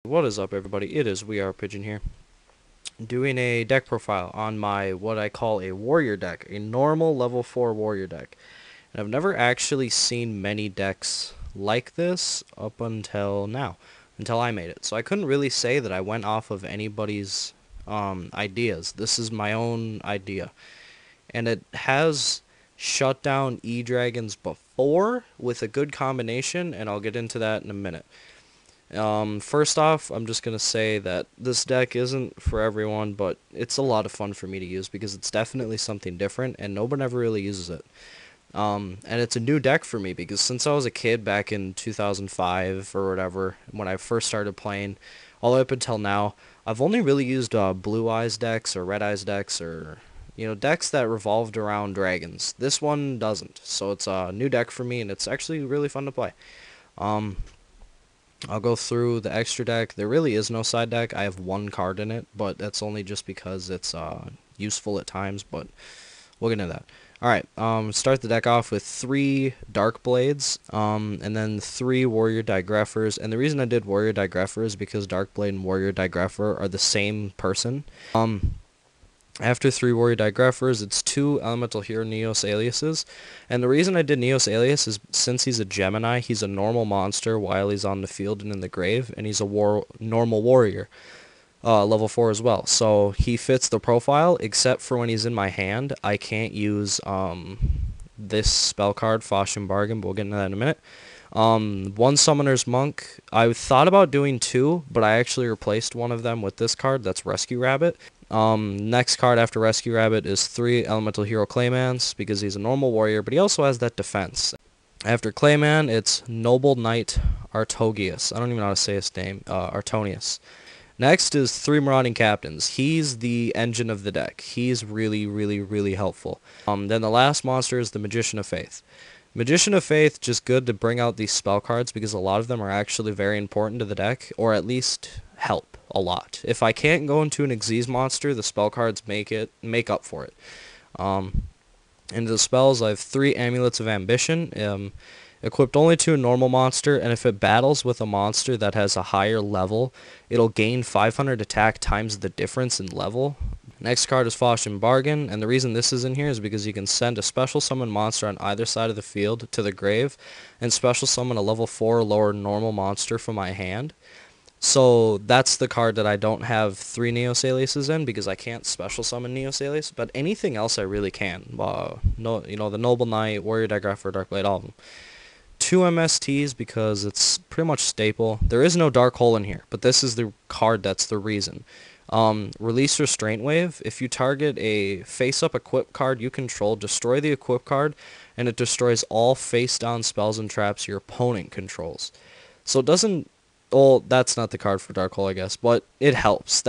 What is up, everybody? It is We Are Pigeon here, doing a deck profile on my what I call a warrior deck, a normal level 4 warrior deck. And I've never actually seen many decks like this up until now, until I made it. So I couldn't really say that I went off of anybody's ideas. This is my own idea, and it has shut down E-Dragons before with a good combination, and I'll get into that in a minute. First off, I'm just going to say that this deck isn't for everyone, but it's a lot of fun for me to use because it's definitely something different and no one ever really uses it. And it's a new deck for me because since I was a kid back in 2005 or whatever, when I first started playing, all the way up until now, I've only really used Blue Eyes decks or Red Eyes decks or, decks that revolved around dragons. This one doesn't, so it's a new deck for me and it's actually really fun to play. Um, I'll go through the extra deck. There really is no side deck. I have one card in it, but that's only just because it's useful at times, but we'll get into that. Alright, start the deck off with 3 darkblades, and then 3 warrior digreffers. And the reason I did warrior digreffer is because darkblade and warrior digreffer are the same person. After 3 warrior digreffers, it's 2 elemental hero Neos aliases. And the reason I did Neos alias is since he's a Gemini, he's a normal monster while he's on the field and in the grave, and he's a normal warrior, level 4 as well. So he fits the profile, except for when he's in my hand. I can't use this spell card, Faustian Bargain, but we'll get into that in a minute. 1 Summoner's Monk. I thought about doing 2, but I actually replaced one of them with this card. That's Rescue Rabbit. Next card after Rescue Rabbit is 3 Elemental Hero Claymans, because he's a normal warrior, but he also has that defense. After Clayman, it's Noble Knight Artorigus. I don't even know how to say his name. Artonius. Next is 3 Marauding Captains. He's the engine of the deck. He's really, really, really helpful. Then the last monster is the Magician of Faith. Magician of Faith, just good to bring out these spell cards because a lot of them are actually very important to the deck, or at least help a lot. If I can't go into an Xyz monster, the spell cards make up for it. Into the spells, I have 3 Amulets of Ambition, equipped only to a normal monster, and if it battles with a monster that has a higher level, it'll gain 500 attack times the difference in level. Next card is Faustian Bargain, and the reason this is in here is because you can send a special summon monster on either side of the field to the grave, and special summon a level 4 or lower normal monster from my hand. So that's the card that I don't have 3 Neos aliases in because I can't special summon Neos alias, but anything else I really can. No, the Noble Knight, Warrior Digrepher, Darkblade, all of them. 2 MSTs because it's pretty much staple. There is no Dark Hole in here, but this is the card that's the reason. Release Restraint Wave. If you target a face-up equip card you control, destroy the equip card, and it destroys all face-down spells and traps your opponent controls. So it doesn't... Well, that's not the card for Dark Hole, I guess, but it helps.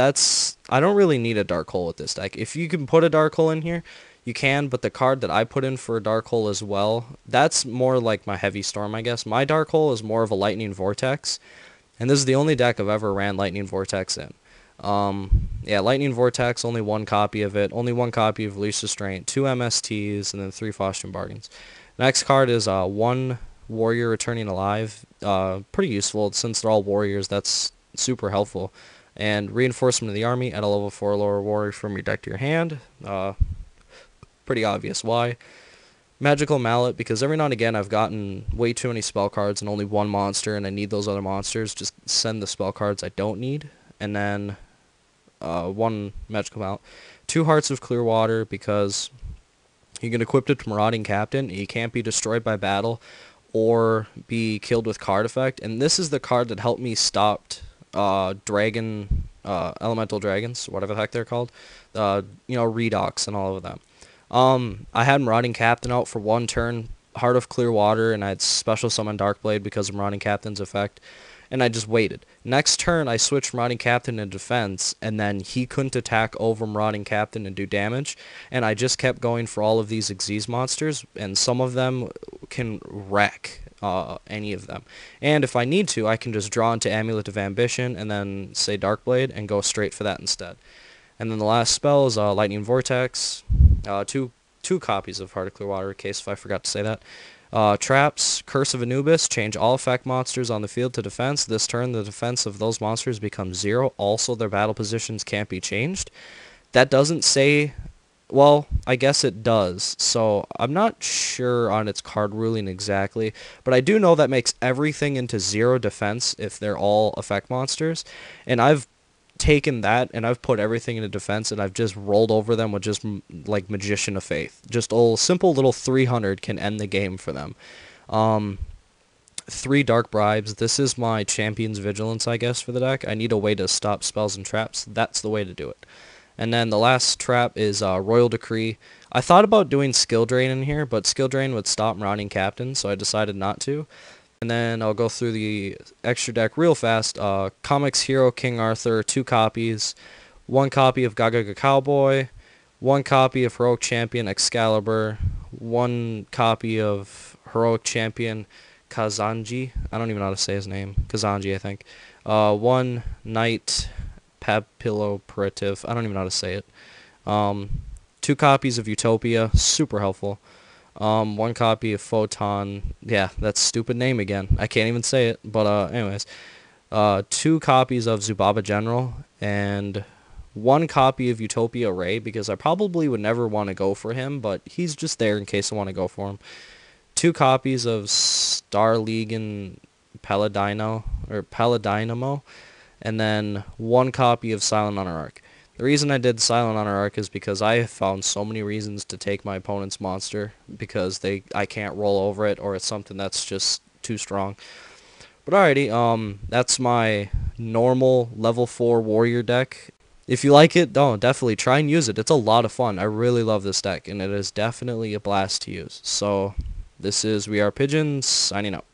I don't really need a Dark Hole with this deck. If you can put a Dark Hole in here, you can, but the card that I put in for a Dark Hole as well, that's more like my Heavy Storm, I guess. My Dark Hole is more of a Lightning Vortex, and this is the only deck I've ever ran Lightning Vortex in. Yeah, Lightning Vortex, only 1 copy of it, only 1 copy of Release Restraint, 2 MSTs, and then 3 Faustian Bargains. Next card is 1 Warrior Returning Alive. Pretty useful, since they're all warriors, that's super helpful. And Reinforcement of the Army, add a level 4 lower warrior from your deck to your hand. Pretty obvious why. Magical Mallet, because every now and again I've gotten way too many spell cards and only 1 monster, and I need those other monsters. Just send the spell cards I don't need. And then 1 Magical Mallet. 2 Hearts of Clearwater, because you can equip it to Marauding Captain. He can't be destroyed by battle or be killed with card effect. And this is the card that helped me stop elemental dragons, whatever the heck they're called. Redox and all of them. I had Marauding Captain out for 1 turn, Heart of Clearwater, and I had special summon Darkblade because of Marauding Captain's effect, and I just waited. Next turn, I switched Marauding Captain into defense, and then he couldn't attack over Marauding Captain and do damage, and I just kept going for all of these Xyz monsters, and some of them can wreck any of them. And if I need to, I can just draw into Amulet of Ambition, and then say Darkblade, and go straight for that instead. And then the last spell is Lightning Vortex. Two copies of Heart of Clearwater, in case if I forgot to say that. Traps, Curse of Anubis, change all effect monsters on the field to defense. This turn, the defense of those monsters becomes 0. Also, their battle positions can't be changed. That doesn't say... Well, I guess it does. So, I'm not sure on its card ruling exactly. But I do know that makes everything into 0 defense if they're all effect monsters. And I've taken that and I've put everything into defense and I've just rolled over them with just like Magician of Faith. Just a simple little 300 can end the game for them. 3 darkbribes. This is my champion's vigilance, I guess, for the deck. I need a way to stop spells and traps. That's the way to do it. And then the last trap is Royal Decree. I thought about doing Skill Drain in here, but Skill Drain would stop marauding captains, so I decided not to. And then I'll go through the extra deck real fast. Comics Hero King Arthur, 2 copies. 1 copy of Gagaga Cowboy. 1 copy of Heroic Champion Excalibur. 1 copy of Heroic Champion Kusanagi. I don't even know how to say his name. Kusanagi, I think. 1 Knight Papilloerative. I don't even know how to say it. 2 copies of Utopia. Super helpful. 1 copy of Photon. Yeah, that's stupid name again. I can't even say it. But anyways, 2 copies of Zubaba General and 1 copy of Utopia Ray because I probably would never want to go for him, but he's just there in case I want to go for him. 2 copies of starliege and paladynamo, and then 1 copy of Silent Honor Arc. The reason I did Silent Honor Arc is because I have found so many reasons to take my opponent's monster because I can't roll over it or it's something that's just too strong. But alrighty, that's my normal level 4 warrior deck. If you like it, definitely try and use it. It's a lot of fun. I really love this deck and it is definitely a blast to use. So this is We Are Pigeons signing out.